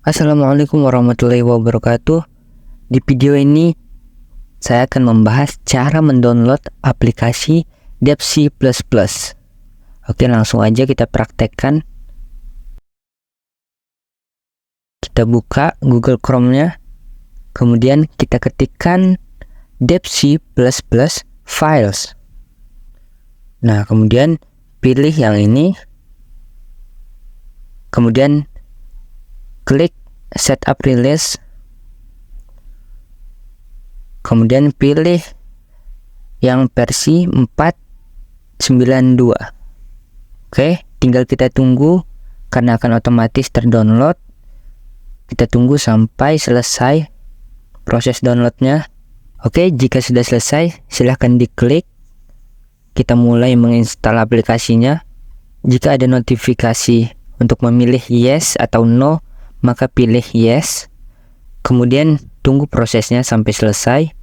Assalamualaikum warahmatullahi wabarakatuh. Di video ini saya akan membahas cara mendownload aplikasi Dev C++. Oke, langsung aja kita praktekkan. Kita buka Google Chrome-nya. Kemudian kita ketikkan Dev C++ files. Nah, kemudian pilih yang ini. Kemudian klik setup release, kemudian pilih yang versi 4.92. Oke, tinggal kita tunggu karena akan otomatis terdownload. Kita tunggu sampai selesai proses downloadnya. Oke, jika sudah selesai silahkan diklik. Kita mulai menginstal aplikasinya. Jika ada notifikasi untuk memilih yes atau no, maka pilih yes, kemudian tunggu prosesnya sampai selesai.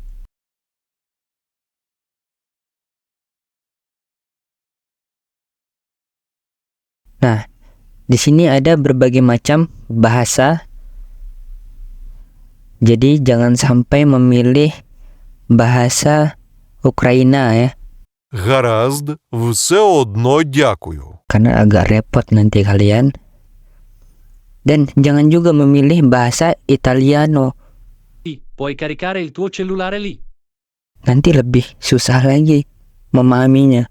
Nah, di sini ada berbagai macam bahasa, jadi jangan sampai memilih bahasa Ukraina ya, Гаразд, все одно дякую. karena agak repot nanti kalian. Dan jangan juga memilih bahasa Italiano, Puoi caricare il tuo cellulare lì. nanti lebih susah lagi memahaminya.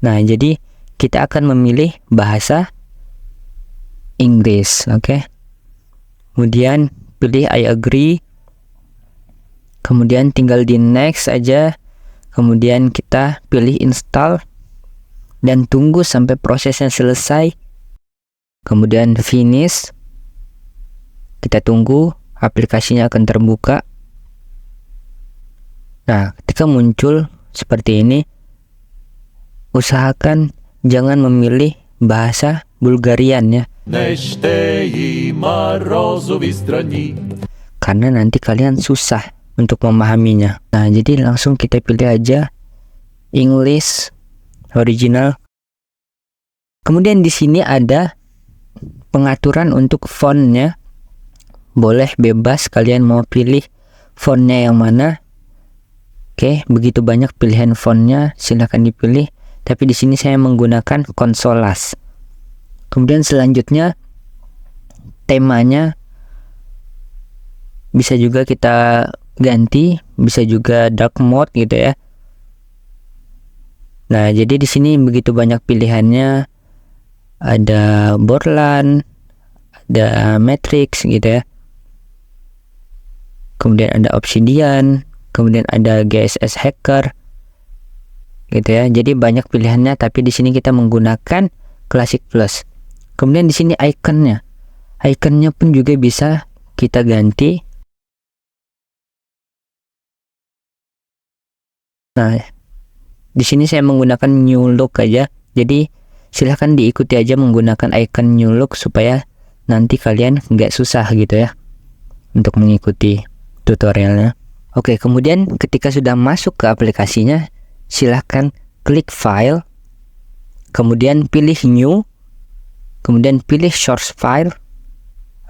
Nah, jadi kita akan memilih bahasa Inggris, oke? Kemudian pilih I agree. Kemudian tinggal di next aja. Kemudian kita pilih install dan tunggu sampai prosesnya selesai. Kemudian finish. Kita tunggu aplikasinya akan terbuka. Nah, ketika muncul seperti ini, usahakan jangan memilih bahasa Bulgarian ya, karena nanti kalian susah untuk memahaminya. Nah, jadi langsung kita pilih aja English original. Kemudian di sini ada pengaturan untuk fontnya. Boleh bebas kalian mau pilih fontnya yang mana. Oke, begitu banyak pilihan fontnya, silahkan dipilih. Tapi di sini saya menggunakan Consolas. Kemudian selanjutnya temanya bisa juga kita ganti, bisa juga dark mode gitu ya. Nah, jadi di sini begitu banyak pilihannya. Ada Borland, ada Matrix gitu ya. Kemudian ada Obsidian, kemudian ada GSS Hacker gitu ya. Jadi banyak pilihannya, tapi di sini kita menggunakan Classic Plus. Kemudian di sini ikonnya. Ikonnya pun juga bisa kita ganti. Nah, di sini saya menggunakan New Look aja. Jadi silahkan diikuti aja menggunakan icon New Look supaya nanti kalian nggak susah gitu ya untuk mengikuti tutorialnya. Oke, kemudian ketika sudah masuk ke aplikasinya, silahkan klik file, kemudian pilih new, kemudian pilih source file.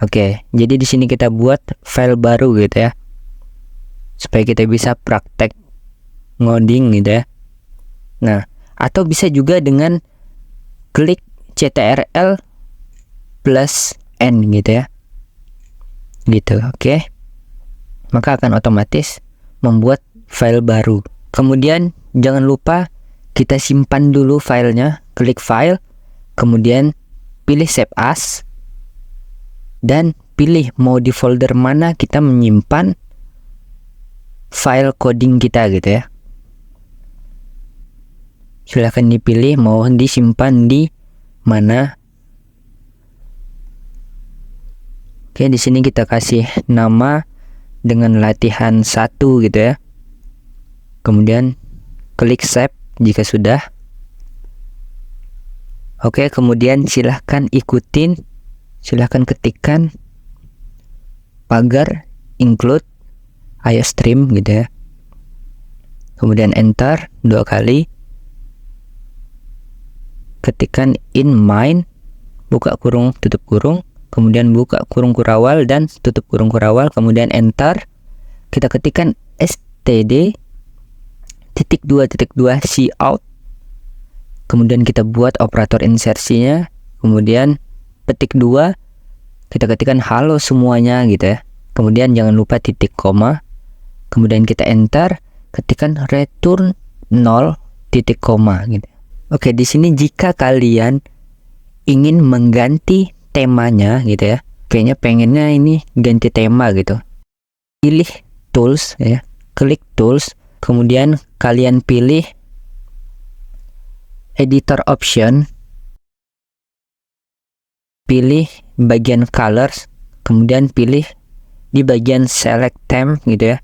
Oke, jadi di sini kita buat file baru gitu ya, supaya kita bisa praktek ngoding gitu ya. Nah, atau bisa juga dengan klik CTRL plus N gitu ya, gitu. Oke, maka akan otomatis membuat file baru. Kemudian jangan lupa kita simpan dulu filenya. Klik file, kemudian pilih save as, dan pilih mau di folder mana kita menyimpan file coding kita gitu ya. Silahkan dipilih mau disimpan di mana. Oke, di sini kita kasih nama dengan latihan 1 gitu ya. Kemudian klik save jika sudah. Oke, kemudian silahkan ikutin, silahkan ketikkan pagar include iostream gitu ya. Kemudian enter 2 kali. Ketikkan in main, buka kurung, tutup kurung, kemudian buka kurung kurawal dan tutup kurung kurawal, kemudian enter. Kita ketikkan std titik 2 cout, kemudian kita buat operator insersinya, kemudian petik 2, kita ketikkan halo semuanya gitu ya, kemudian jangan lupa titik koma, kemudian kita enter, ketikkan return 0 titik koma gitu. Oke, di sini jika kalian ingin mengganti temanya gitu ya, kayaknya pengennya ini ganti tema gitu, pilih tools ya, klik tools, kemudian kalian pilih editor option, pilih bagian colors, kemudian pilih di bagian select theme gitu ya.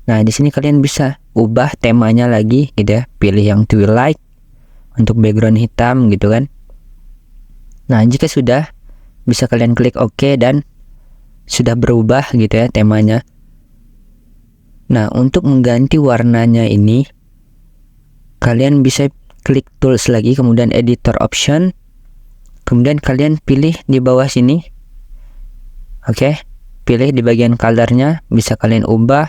Nah, di sini kalian bisa ubah temanya lagi gitu ya, pilih yang twilight untuk background hitam gitu kan. Nah, jika sudah, bisa kalian klik OK dan sudah berubah gitu ya temanya. Nah, untuk mengganti warnanya ini, kalian bisa klik tools lagi, kemudian editor option, kemudian kalian pilih di bawah sini. Oke, pilih di bagian colornya, bisa kalian ubah.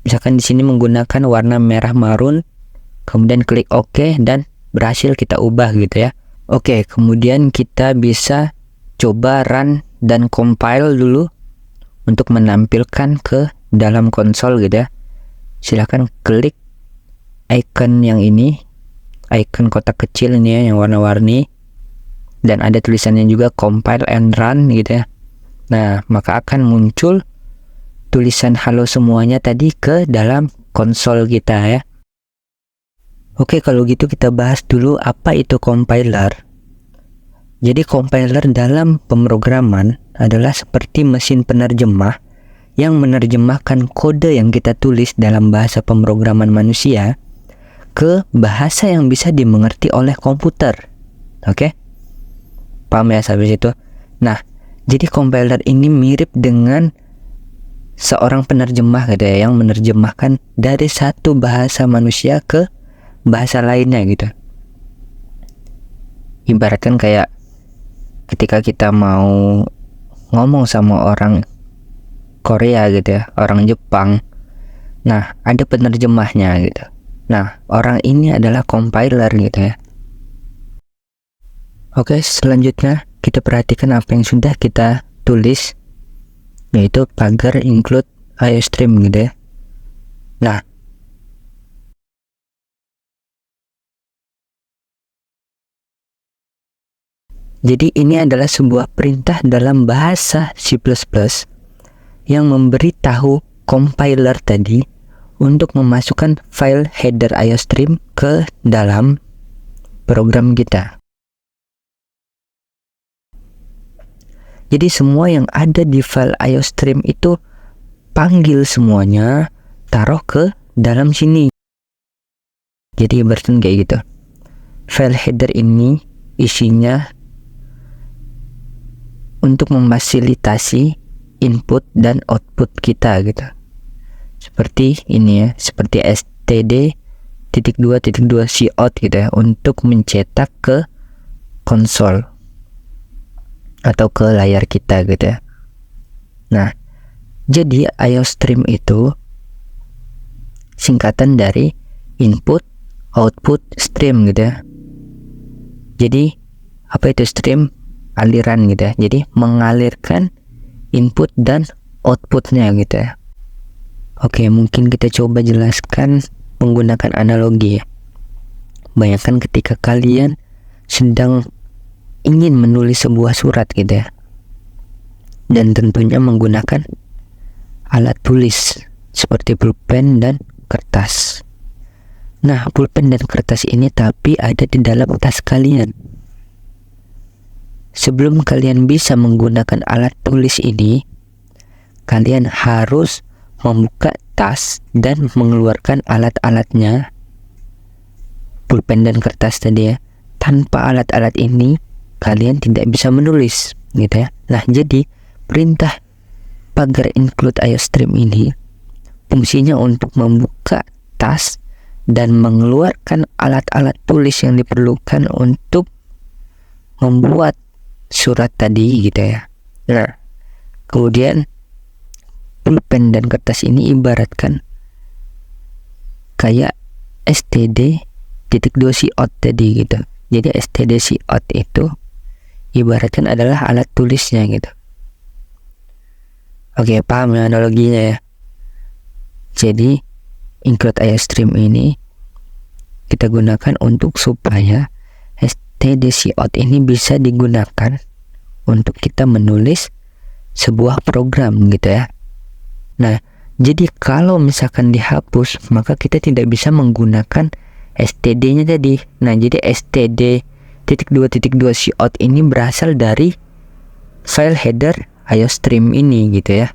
Misalkan di sini menggunakan warna merah marun, kemudian klik OK dan berhasil kita ubah gitu ya. Oke, kemudian kita bisa coba run dan compile dulu untuk menampilkan ke dalam konsol gitu ya. Silahkan klik icon yang ini, icon kotak kecil ini ya, yang warna-warni, dan ada tulisannya juga compile and run gitu ya. Nah, maka akan muncul tulisan halo semuanya tadi ke dalam konsol kita ya. Oke, kalau gitu kita bahas dulu apa itu compiler. Jadi compiler dalam pemrograman adalah seperti mesin penerjemah yang menerjemahkan kode yang kita tulis dalam bahasa pemrograman manusia ke bahasa yang bisa dimengerti oleh komputer. Oke? Paham ya sampai situ? Nah, jadi compiler ini mirip dengan seorang penerjemah gitu ya, yang menerjemahkan dari satu bahasa manusia ke bahasa lainnya gitu. Ibaratkan kayak ketika kita mau ngomong sama orang Korea gitu ya, orang Jepang, nah ada penerjemahnya gitu. Nah, orang ini adalah compiler gitu ya. Oke, selanjutnya kita perhatikan apa yang sudah kita tulis, yaitu pagar include IOStream gitu ya. Nah, jadi ini adalah sebuah perintah dalam bahasa C++ yang memberitahu compiler tadi untuk memasukkan file header IOStream ke dalam program kita. Jadi semua yang ada di file IOStream itu panggil semuanya, taruh ke dalam sini. Jadi ibaratnya kayak gitu. File header ini isinya untuk memfasilitasi input dan output kita gitu. Seperti ini ya, seperti std.2.2 cout gitu ya, untuk mencetak ke konsol atau ke layar kita gitu ya. Nah, jadi IOStream itu singkatan dari input, output, stream gitu ya. Jadi apa itu stream? Aliran gitu ya. Jadi mengalirkan input dan outputnya gitu ya. Oke, mungkin kita coba jelaskan menggunakan analogi ya. Bayangkan ketika kalian sedang ingin menulis sebuah surat gitu ya, dan tentunya menggunakan alat tulis seperti pulpen dan kertas. Nah, pulpen dan kertas ini tapi ada di dalam tas kalian. Sebelum kalian bisa menggunakan alat tulis ini, kalian harus membuka tas dan mengeluarkan alat-alatnya, pulpen dan kertas tadi ya. Tanpa alat-alat ini, kalian tidak bisa menulis gitu ya. Nah, jadi perintah pagar include IOStream ini fungsinya untuk membuka tas dan mengeluarkan alat-alat tulis yang diperlukan untuk membuat surat tadi gitu ya. Nah, kemudian pulpen dan kertas ini ibaratkan kayak std.2 tadi gitu. Jadi std itu ibaratkan adalah alat tulisnya gitu. Oke, paham ya analoginya ya. Jadi include iostream ini kita gunakan untuk supaya std ini bisa digunakan untuk kita menulis sebuah program gitu ya. Nah, jadi kalau misalkan dihapus, maka kita tidak bisa menggunakan std-nya tadi. Nah, jadi std.2.2 cout ini berasal dari file header iostream ini gitu ya.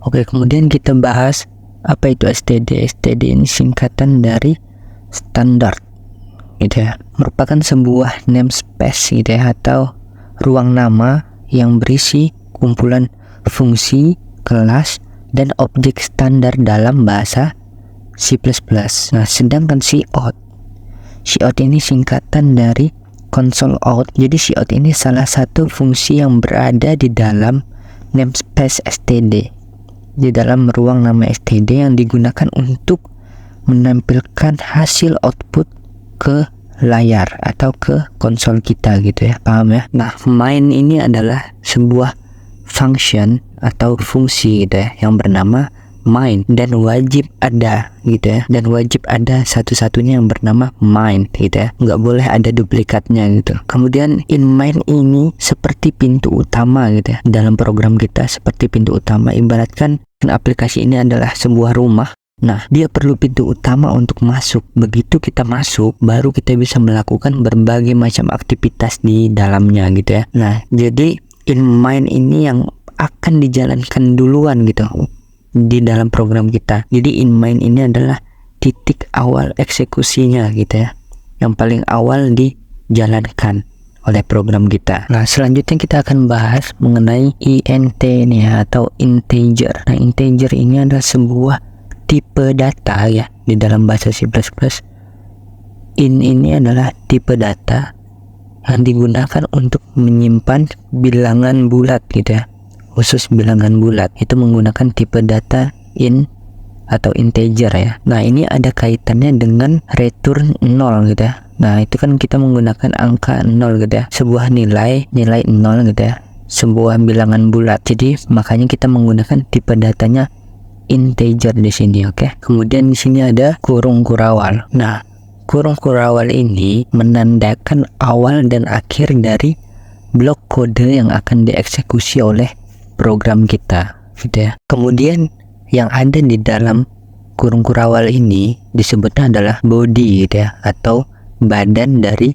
Oke, kemudian kita bahas apa itu std. std ini singkatan dari standard gitu ya, merupakan sebuah namespace gitu ya, atau ruang nama yang berisi kumpulan fungsi, kelas, dan objek standar dalam bahasa C++. Nah, sedangkan cout ini singkatan dari console out. Jadi cout ini salah satu fungsi yang berada di dalam namespace std, di dalam ruang nama std yang digunakan untuk menampilkan hasil output ke layar atau ke konsol kita gitu ya, paham ya. Nah, main ini adalah sebuah function atau fungsi gitu ya, yang bernama main, dan wajib ada gitu ya, dan wajib ada satu-satunya yang bernama main gitu ya, nggak boleh ada duplikatnya gitu. Kemudian in main ini seperti pintu utama gitu ya dalam program kita, seperti pintu utama. Ibaratkan aplikasi ini adalah sebuah rumah. Nah, dia perlu pintu utama untuk masuk. Begitu kita masuk, baru kita bisa melakukan berbagai macam aktivitas di dalamnya gitu ya. Nah, jadi in main ini yang akan dijalankan duluan gitu di dalam program kita. Jadi in main ini adalah titik awal eksekusinya gitu ya, yang paling awal dijalankan oleh program kita. Nah, selanjutnya kita akan bahas mengenai int ini ya, atau integer. Nah, integer ini adalah sebuah tipe data ya di dalam bahasa C++. Ini adalah tipe data yang digunakan untuk menyimpan bilangan bulat gitu ya, khusus bilangan bulat itu menggunakan tipe data int atau integer ya. Nah, ini ada kaitannya dengan return 0 gitu ya. Nah, itu kan kita menggunakan angka 0 gitu ya, sebuah nilai 0 gitu ya, sebuah bilangan bulat. Jadi makanya kita menggunakan tipe datanya integer di sini, oke. Kemudian di sini ada kurung kurawal. Nah, kurung kurawal ini menandakan awal dan akhir dari blok kode yang akan dieksekusi oleh program kita gitu ya. Kemudian yang ada di dalam kurung kurawal ini disebutnya adalah body gitu ya, atau badan dari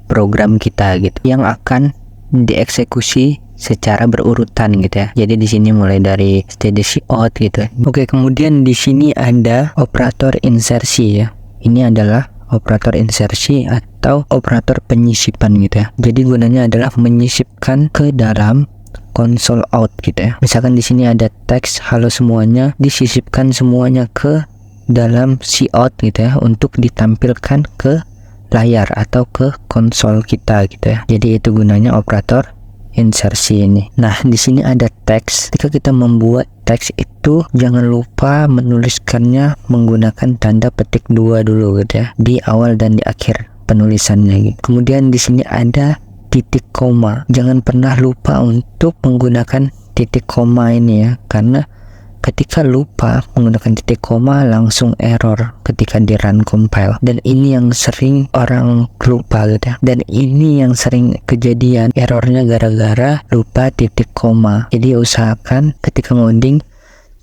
program kita gitu, yang akan dieksekusi secara berurutan gitu ya. Jadi di sini mulai dari std cout gitu. Oke, kemudian di sini ada operator insersi ya. Ini adalah operator insersi atau operator penyisipan gitu ya. Jadi gunanya adalah menyisipkan ke dalam console out gitu ya. Misalkan di sini ada teks halo semuanya, disisipkan semuanya ke dalam cout gitu ya, untuk ditampilkan ke layar atau ke konsol kita gitu ya. Jadi itu gunanya operator insersi ini. Nah, di sini ada teks. Ketika kita membuat teks itu, jangan lupa menuliskannya menggunakan tanda petik 2 dulu gitu ya, di awal dan di akhir penulisannya gitu. Kemudian di sini ada titik koma. Jangan pernah lupa untuk menggunakan titik koma ini ya, karena ketika lupa menggunakan titik koma langsung error ketika di run compile. Dan ini yang sering orang lupa gitu ya. Dan ini yang sering kejadian errornya gara-gara lupa titik koma. Jadi usahakan ketika ngoding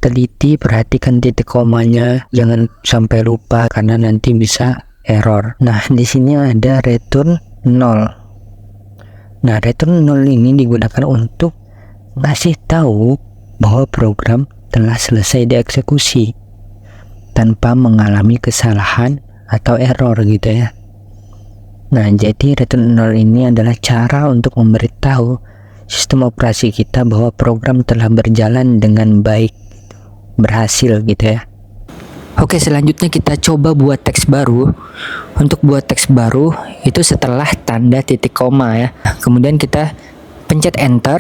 teliti, perhatikan titik komanya, jangan sampai lupa karena nanti bisa error. Nah, di sini ada return 0. Nah, return 0 ini digunakan untuk ngasih tahu bahwa program telah selesai dieksekusi tanpa mengalami kesalahan atau error gitu ya. Nah, jadi return 0 ini adalah cara untuk memberitahu sistem operasi kita bahwa program telah berjalan dengan baik, berhasil gitu ya. Oke, selanjutnya kita coba buat teks baru. Untuk buat teks baru itu setelah tanda titik koma ya. Kemudian kita pencet enter.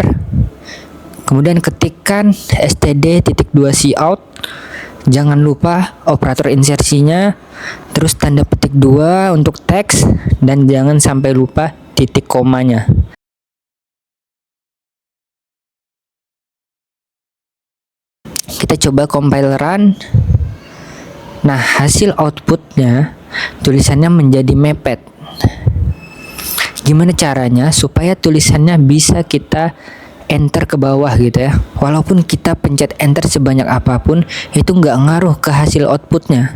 Kemudian ketikkan std.2cout. Jangan lupa operator insersinya, terus tanda petik 2 untuk teks, dan jangan sampai lupa titik komanya. Kita coba compile run. Nah, hasil outputnya tulisannya menjadi mepet. Gimana caranya supaya tulisannya bisa kita enter ke bawah gitu ya? Walaupun kita pencet enter sebanyak apapun, itu nggak ngaruh ke hasil outputnya.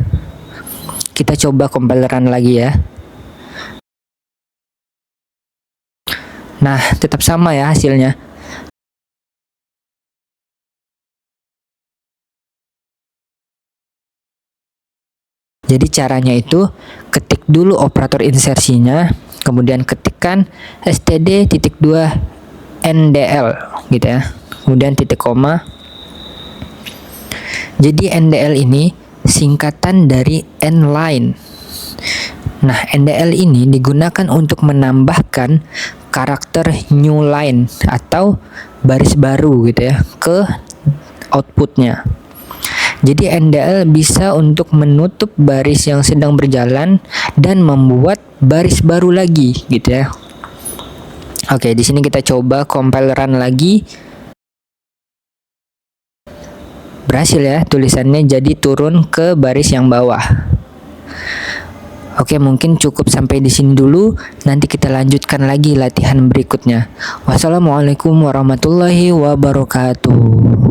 Kita coba compile run lagi ya. Nah, tetap sama ya hasilnya. Jadi caranya itu ketik dulu operator insersinya, kemudian ketikkan std.2 ndl gitu ya, kemudian titik koma. Jadi ndl ini singkatan dari n-line. Nah, ndl ini digunakan untuk menambahkan karakter new line atau baris baru gitu ya ke outputnya. Jadi NDL bisa untuk menutup baris yang sedang berjalan dan membuat baris baru lagi gitu ya. Oke, di sini kita coba compile run lagi. Berhasil ya, tulisannya jadi turun ke baris yang bawah. Oke, mungkin cukup sampai di sini dulu. Nanti kita lanjutkan lagi latihan berikutnya. Wassalamualaikum warahmatullahi wabarakatuh.